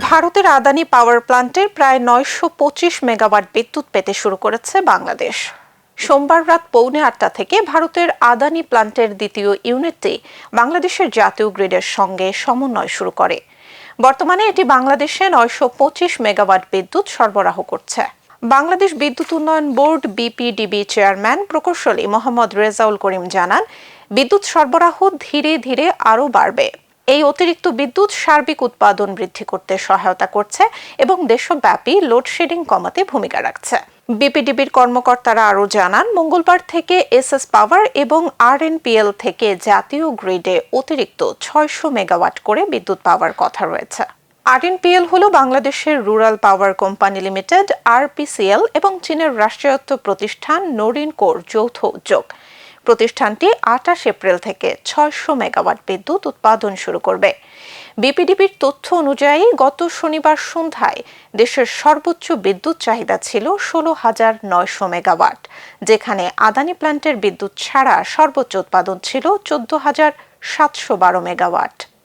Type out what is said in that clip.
ভারতের আদানি পাওয়ার প্ল্যান্টের প্রায় ৯২৫ মেগাওয়াট বিদ্যুৎ পেতে শুরু করেছে বাংলাদেশ। সোমবার রাত 8:45 থেকে ভারতের আদানি প্ল্যান্টের দ্বিতীয় ইউনিটটি বাংলাদেশের জাতীয় গ্রিডের সঙ্গে সমন্বয় শুরু করে। বর্তমানে এটি বাংলাদেশে ৯২৫ মেগাওয়াট বিদ্যুৎ সরবরাহ করছে। বাংলাদেশ বিদ্যুৎ উন্নয়ন বোর্ড বিপিডিবি চেয়ারম্যান প্রকৌশলী মোহাম্মদ রেজাউল করিম জানান, বিদ্যুৎ সরবরাহ ধীরে ধীরে আরও বাড়বে। এই অতিরিক্ত বিদ্যুৎ সার্বিক উৎপাদন বৃদ্ধি করতে সহায়তা করছে এবং দেশব্যাপী লোডশেডিং কমাতে ভূমিকা রাখছে। বিপিডিবির কর্মকর্তারা আরও জানান, মঙ্গলবার থেকে এসএস পাওয়ার এবং আরএনপিএল থেকে জাতীয় গ্রিডে অতিরিক্ত ৬০০ মেগাওয়াট করে বিদ্যুৎ পাওয়ার কথা রয়েছে। আরএনপিএল হল বাংলাদেশের রুরাল পাওয়ার কোম্পানি লিমিটেড আরপিসিএল এবং চীনের রাষ্ট্রায়ত্ত প্রতিষ্ঠান নরিনকোর যৌথ উদ্যোগ। প্রতিষ্ঠানটি ২৮ এপ্রিল থেকে ৬০০ মেগাওয়াট বিদ্যুৎ উৎপাদন শুরু করবে। বিপিডিবির তথ্য অনুযায়ী গত শনিবার সন্ধ্যায় দেশের সর্বোচ্চ বিদ্যুৎ চাহিদা ছিল ১৬,৯০০ মেগাওয়াট, যেখানে আদানি প্ল্যান্টের বিদ্যুৎ ছাড়া সর্বোচ্চ উৎপাদন ছিল ১৪,৭১২ মেগাওয়াট।